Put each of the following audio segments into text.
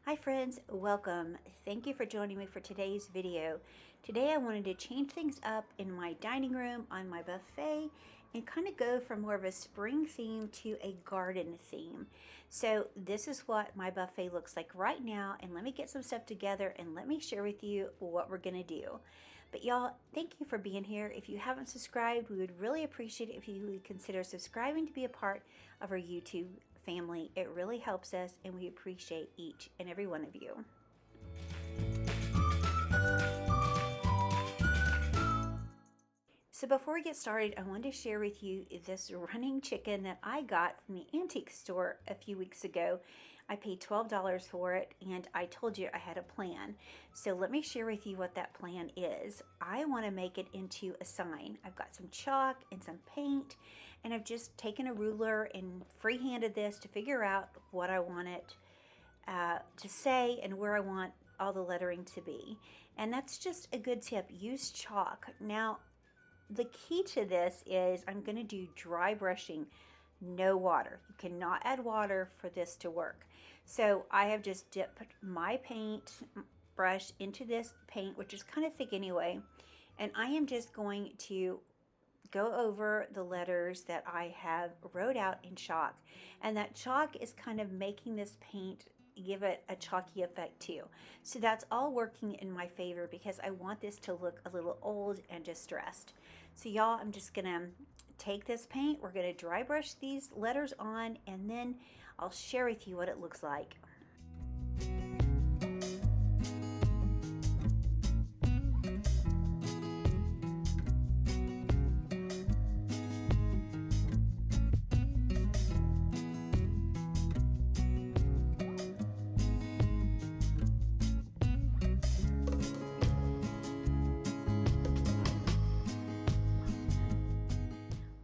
Hi friends, welcome. Thank you for joining me for today's video. Today I wanted to change things up in my dining room on my buffet and kind of go from more of a spring theme to a garden theme. So this is what my buffet looks like right now, and let me get some stuff together and let me share with you what we're gonna do. But y'all, thank you for being here. If you haven't subscribed, we would really appreciate it if you would consider subscribing to be a part of our YouTube family. It really helps us, and we appreciate each and every one of you. So before we get started, I wanted to share with you this running chicken that I got from the antique store a few weeks ago. I paid $12 for it, and I told you I had a plan. So let me share with you what that plan is. I want to make it into a sign. I've got some chalk and some paint, and I've just taken a ruler and freehanded this to figure out what I want it to say and where I want all the lettering to be. And that's just a good tip. Use chalk. Now, the key to this is I'm going to do dry brushing, no water. You cannot add water for this to work. So I have just dipped my paint brush into this paint, which is kind of thick anyway, and I am just going to go over the letters that I have wrote out in chalk. And that chalk is kind of making this paint give it a chalky effect too. So that's all working in my favor because I want this to look a little old and distressed. So y'all, I'm just gonna take this paint, we're gonna dry brush these letters on, and then I'll share with you what it looks like.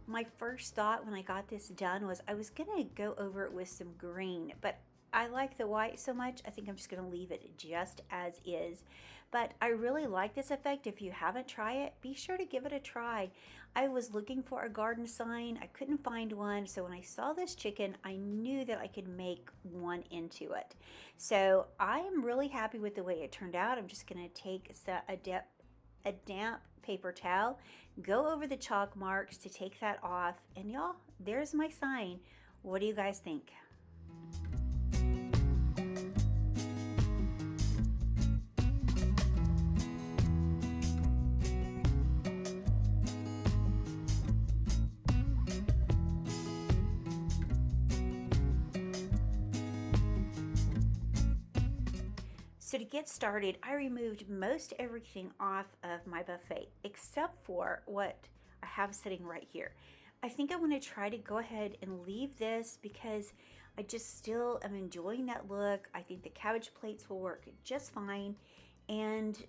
My first thought when I got this done was I was gonna go over it with some green, but I like the white so much, I think I'm just gonna leave it just as is. But I really like this effect. If you haven't tried it, be sure to give it a try. I was looking for a garden sign, I couldn't find one, so when I saw this chicken, I knew that I could make one into it. So I am really happy with the way it turned out. I'm just gonna take a damp paper towel, go over the chalk marks to take that off, and y'all, there's my sign. What do you guys think? So to get started, I removed most everything off of my buffet except for what I have sitting right here. I think I want to try to go ahead and leave this because I just still am enjoying that look. I think the cabbage plates will work just fine, and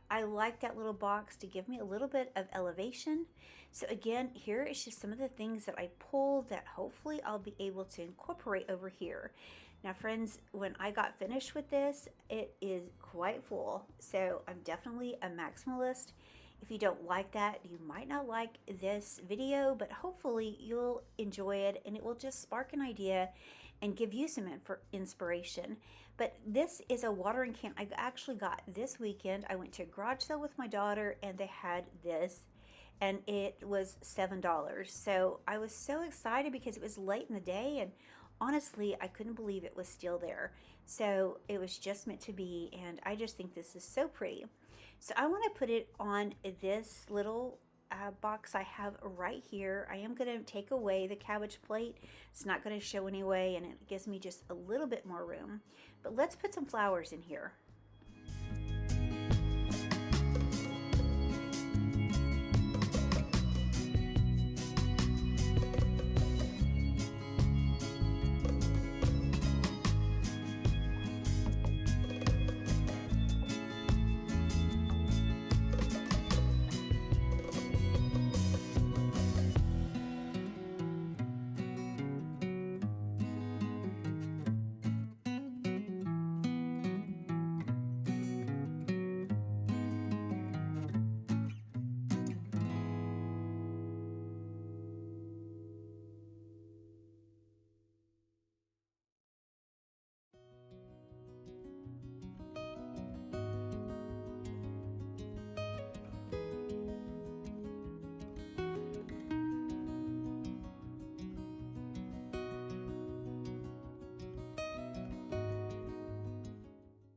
I like that little box to give me a little bit of elevation. So again, here is just some of the things that I pulled that hopefully I'll be able to incorporate over here. Now friends, when I got finished with this, it is quite full. So I'm definitely a maximalist. If you don't like that, you might not like this video, but hopefully you'll enjoy it and it will just spark an idea and give you some inspiration. But this is a watering can I actually got this weekend. I went to a garage sale with my daughter and they had this, and it was $7. So I was so excited because it was late in the day, and honestly, I couldn't believe it was still there. So it was just meant to be, and I just think this is so pretty. So I want to put it on this little box I have right here. I am going to take away the cabbage plate. It's not going to show anyway, and it gives me just a little bit more room. But let's put some flowers in here.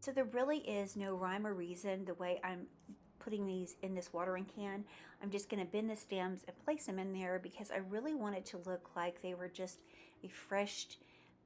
So there really is no rhyme or reason the way I'm putting these in this watering can. I'm just going to bend the stems and place them in there because I really want it to look like they were just a fresh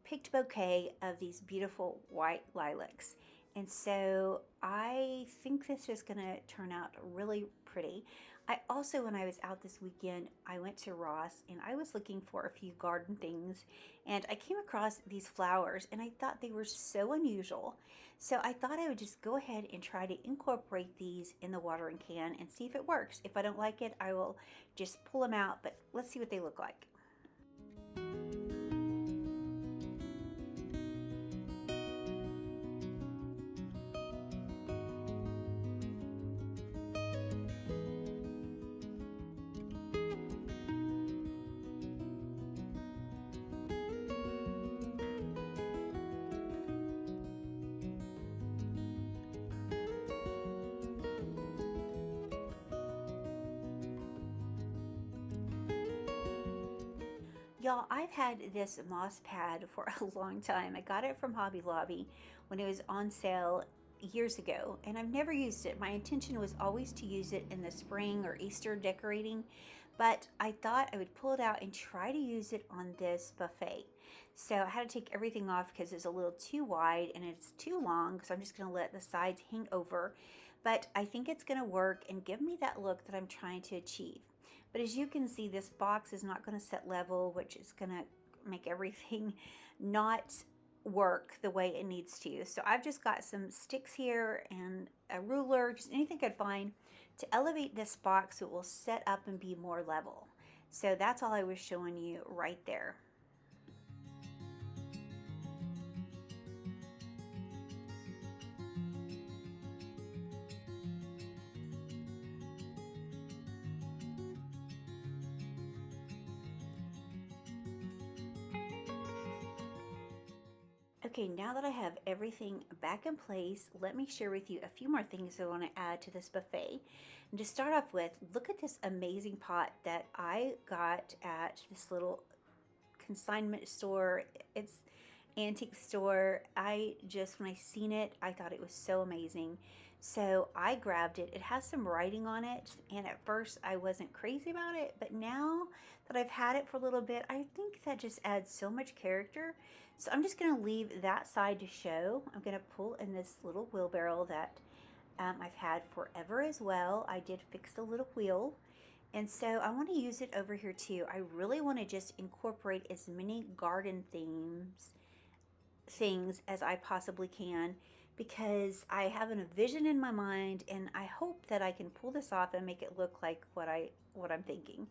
picked bouquet of these beautiful white lilacs. And so I think this is going to turn out really pretty. I also, when I was out this weekend, I went to Ross and I was looking for a few garden things, and I came across these flowers and I thought they were so unusual. So I thought I would just go ahead and try to incorporate these in the watering can and see if it works. If I don't like it, I will just pull them out, but let's see what they look like. Y'all, I've had this moss pad for a long time. I got it from Hobby Lobby when it was on sale years ago, and I've never used it. My intention was always to use it in the spring or Easter decorating, but I thought I would pull it out and try to use it on this buffet. So I had to take everything off because it's a little too wide and it's too long, so I'm just going to let the sides hang over. But I think it's going to work and give me that look that I'm trying to achieve. But as you can see, this box is not going to set level, which is going to make everything not work the way it needs to. So I've just got some sticks here and a ruler, just anything I could find to elevate this box so it will set up and be more level. So that's all I was showing you right there. Okay, now that I have everything back in place, let me share with you a few more things I want to add to this buffet. And to start off with, look at this amazing pot that I got at this little consignment store. It's antique store. When I seen it, I thought it was so amazing. So I grabbed it. It has some writing on it, and at first I wasn't crazy about it, but now that I've had it for a little bit, I think that just adds so much character. So I'm just going to leave that side to show. I'm going to pull in this little wheelbarrow that I've had forever as well. I did fix the little wheel. And so I want to use it over here too. I really want to just incorporate as many garden things as I possibly can, because I have a vision in my mind and I hope that I can pull this off and make it look like what I'm thinking.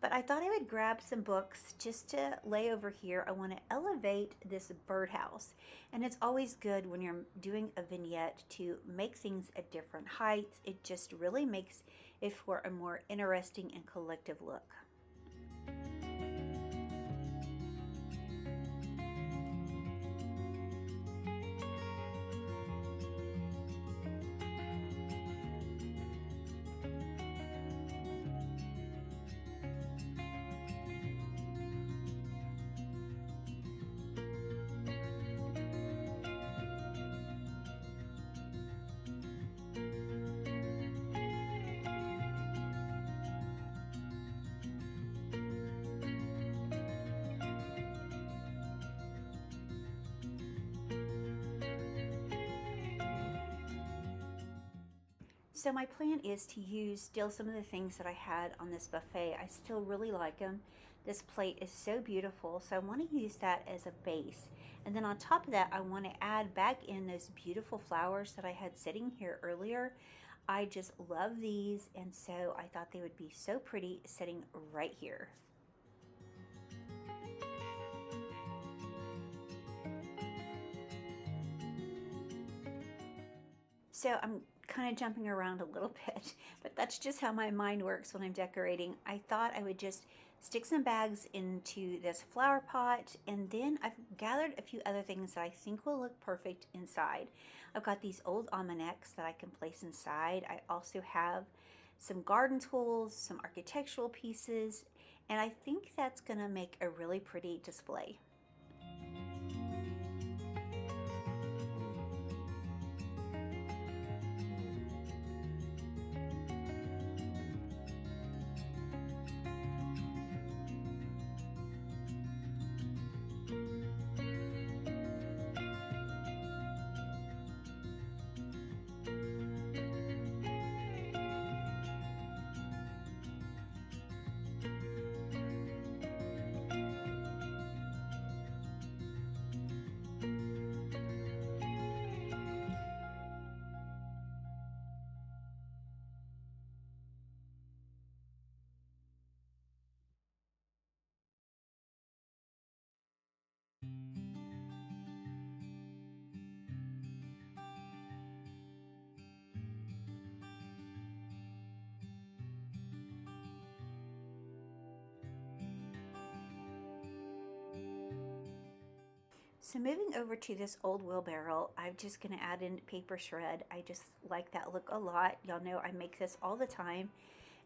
But I thought I would grab some books just to lay over here. I want to elevate this birdhouse. And it's always good when you're doing a vignette to make things at different heights. It just really makes it for a more interesting and collective look. So my plan is to use still some of the things that I had on this buffet. I still really like them. This plate is so beautiful, so I want to use that as a base. And then on top of that, I want to add back in those beautiful flowers that I had sitting here earlier. I just love these, and so I thought they would be so pretty sitting right here. So I'm kind of jumping around a little bit, but that's just how my mind works when I'm decorating. I thought I would just stick some bags into this flower pot, and then I've gathered a few other things that I think will look perfect inside. I've got these old almanacs that I can place inside. I also have some garden tools, some architectural pieces, and I think that's gonna make a really pretty display. So moving over to this old wheelbarrow, I'm just going to add in paper shred. I just like that look a lot. Y'all know I make this all the time.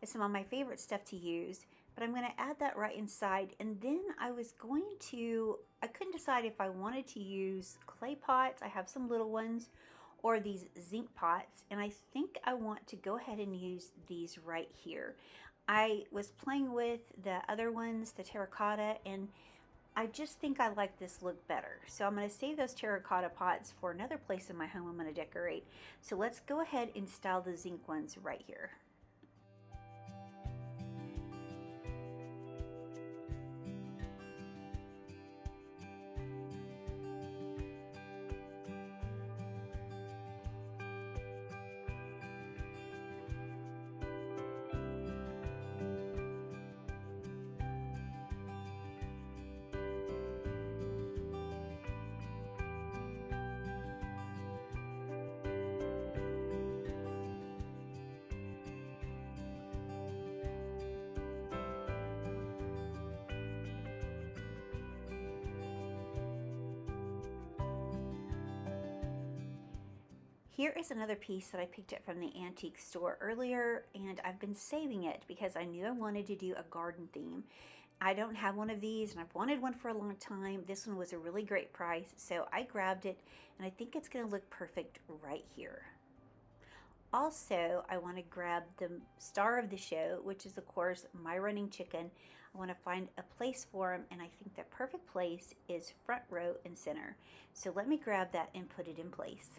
It's some of my favorite stuff to use, but I'm going to add that right inside. And then I couldn't decide if I wanted to use clay pots. I have some little ones, or these zinc pots, and I think I want to go ahead and use these right here. I was playing with the other ones, the terracotta, and I just think I like this look better. So I'm going to save those terracotta pots for another place in my home I'm going to decorate. So let's go ahead and style the zinc ones right here. Here is another piece that I picked up from the antique store earlier, and I've been saving it because I knew I wanted to do a garden theme. I don't have one of these, and I've wanted one for a long time. This one was a really great price, so I grabbed it, and I think it's going to look perfect right here. Also, I want to grab the star of the show, which is, of course, my running chicken. I want to find a place for him, and I think the perfect place is front row and center. So let me grab that and put it in place.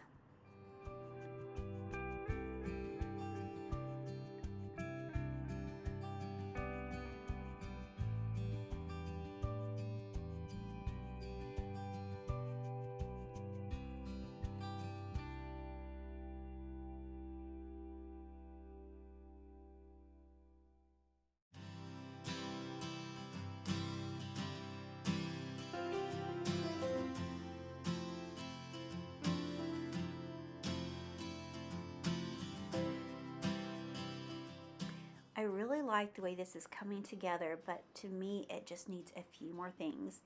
I really like the way this is coming together, but to me, it just needs a few more things.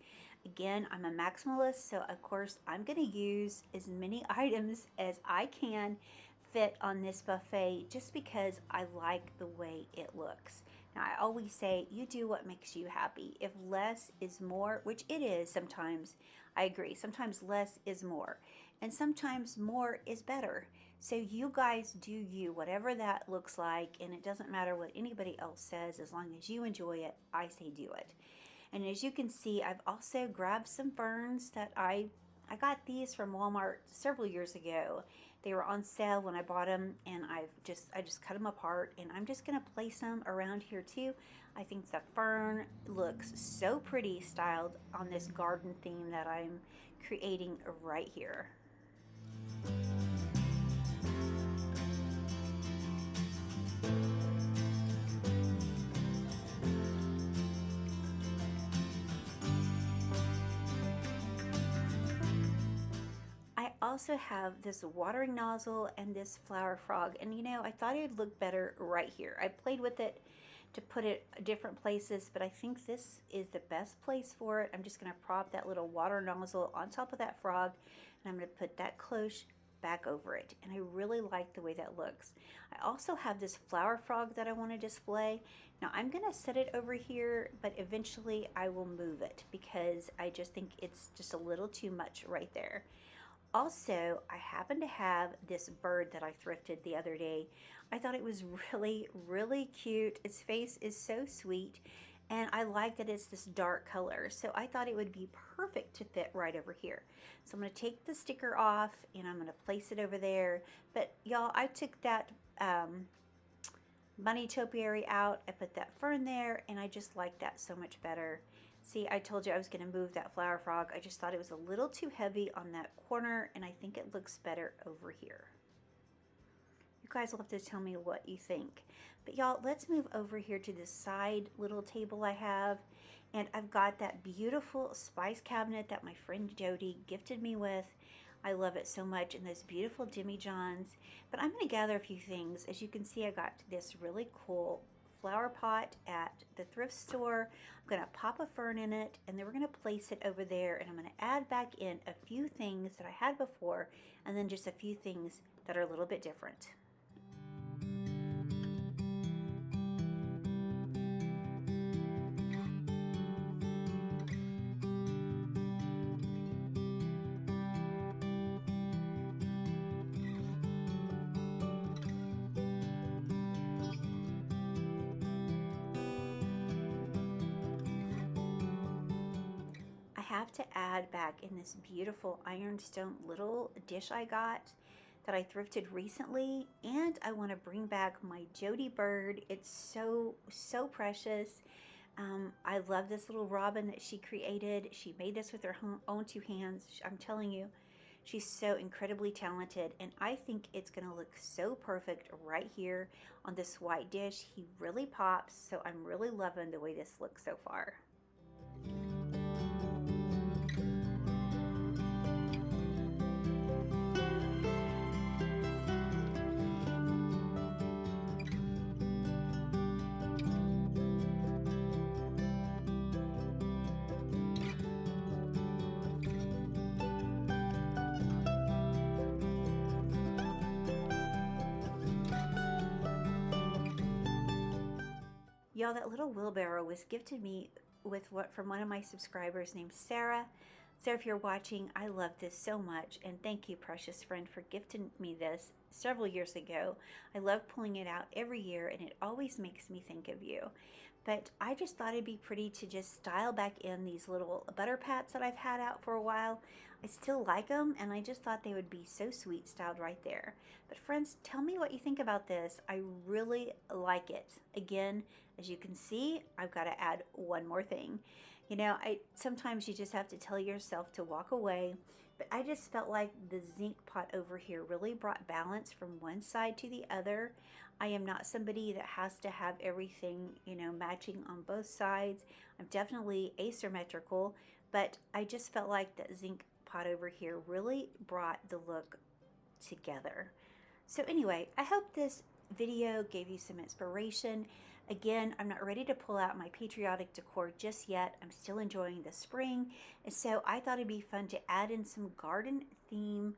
Again, I'm a maximalist, so of course, I'm going to use as many items as I can fit on this buffet just because I like the way it looks. Now, I always say, you do what makes you happy. If less is more, which it is sometimes, I agree. Sometimes less is more, and sometimes more is better. So you guys do you, whatever that looks like, and it doesn't matter what anybody else says, as long as you enjoy it, I say do it. And as you can see, I've also grabbed some ferns that I got these from Walmart several years ago. They were on sale when I bought them, and I just cut them apart, and I'm just gonna place them around here too. I think the fern looks so pretty styled on this garden theme that I'm creating right here. I also have this watering nozzle and this flower frog, and you know, I thought it would look better right here. I played with it to put it different places, but I think this is the best place for it. I'm just going to prop that little water nozzle on top of that frog, and I'm going to put that cloche back over it, and I really like the way that looks. I also have this flower frog that I want to display. Now I'm going to set it over here, but eventually I will move it because I just think it's just a little too much right there. Also, I happen to have this bird that I thrifted the other day. I thought it was really, really cute. Its face is so sweet, and I like that it's this dark color. So I thought it would be perfect to fit right over here. So I'm going to take the sticker off, and I'm going to place it over there. But y'all, I took that bunny topiary out. I put that fern there, and I just like that so much better. See, I told you I was going to move that flower frog. I just thought it was a little too heavy on that corner, and I think it looks better over here. You guys will have to tell me what you think. But y'all, let's move over here to this side little table I have. And I've got that beautiful spice cabinet that my friend Jody gifted me with. I love it so much, and those beautiful demijohns. But I'm going to gather a few things. As you can see, I got this really cool flower pot at the thrift store. I'm going to pop a fern in it, and then we're going to place it over there, and I'm going to add back in a few things that I had before, and then just a few things that are a little bit different. I have to add back in this beautiful ironstone little dish I got that I thrifted recently, and I want to bring back my Jody bird. It's so precious. I love this little robin that she created. She made this with her own two hands. I'm telling you, she's so incredibly talented, and I think it's going to look so perfect right here on this white dish. He really pops, so I'm really loving the way this looks so far. Y'all, that little wheelbarrow was gifted me from one of my subscribers named Sarah. Sarah, if you're watching, I love this so much, and thank you, precious friend, for gifting me this several years ago. I love pulling it out every year, and it always makes me think of you. But I just thought it'd be pretty to just style back in these little butter pats that I've had out for a while. I still like them, and I just thought they would be so sweet styled right there. But friends, tell me what you think about this. I really like it. Again, as you can see, I've got to add one more thing. You know, sometimes you just have to tell yourself to walk away, but I just felt like the zinc pot over here really brought balance from one side to the other. I am not somebody that has to have everything, you know, matching on both sides. I'm definitely asymmetrical, but I just felt like that zinc pot over here really brought the look together. So anyway, I hope this video gave you some inspiration. Again, I'm not ready to pull out my patriotic decor just yet. I'm still enjoying the spring, and so I thought it'd be fun to add in some garden theme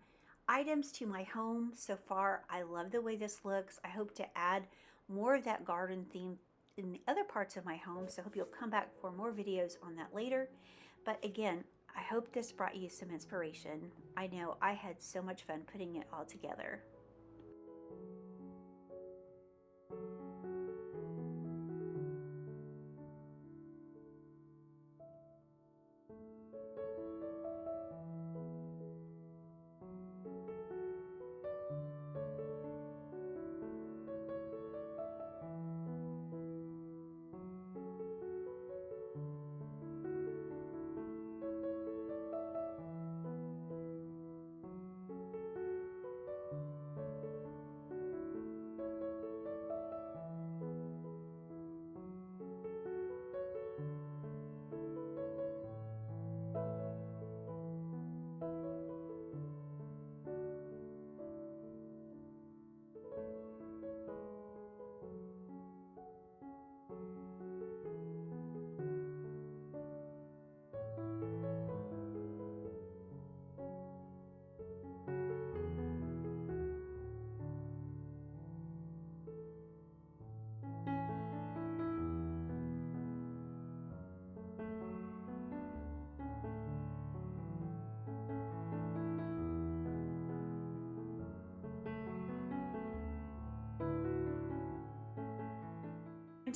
items to my home. So far, I love the way this looks. I hope to add more of that garden theme in the other parts of my home, so I hope you'll come back for more videos on that later. But again, I hope this brought you some inspiration. I know I had so much fun putting it all together.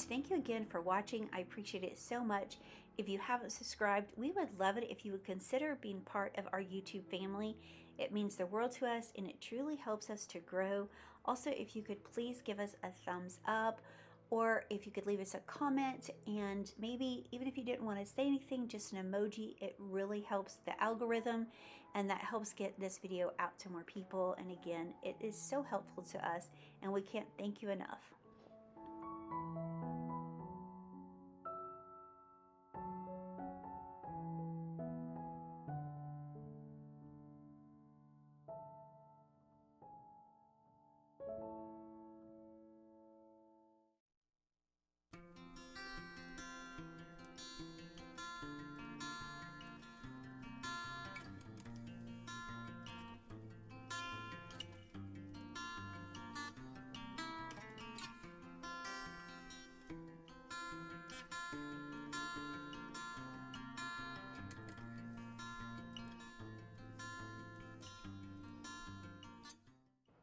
Thank you again for watching. I appreciate it so much. If you haven't subscribed, we would love it if you would consider being part of our YouTube family. It means the world to us, and it truly helps us to grow. Also, if you could please give us a thumbs up, or if you could leave us a comment, and maybe even if you didn't want to say anything, just an emoji. It really helps the algorithm, and that helps get this video out to more people. And again, it is so helpful to us, and we can't thank you enough.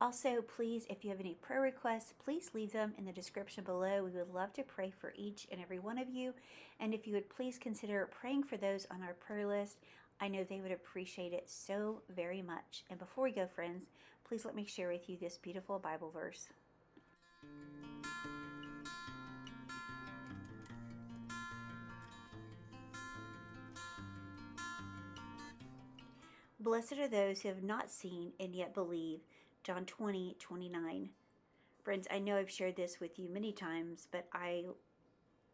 Also, please, if you have any prayer requests, please leave them in the description below. We would love to pray for each and every one of you. And if you would please consider praying for those on our prayer list, I know they would appreciate it so very much. And before we go, friends, please let me share with you this beautiful Bible verse. Blessed are those who have not seen and yet believe. John 20:29. Friends, I know I've shared this with you many times, but I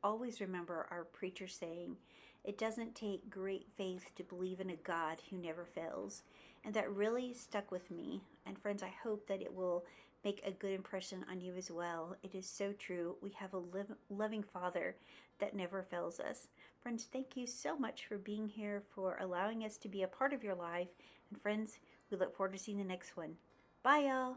always remember our preacher saying, it doesn't take great faith to believe in a God who never fails. And that really stuck with me. And friends, I hope that it will make a good impression on you as well. It is so true. We have a loving Father that never fails us. Friends, thank you so much for being here, for allowing us to be a part of your life. And friends, we look forward to seeing the next one. Bye, y'all.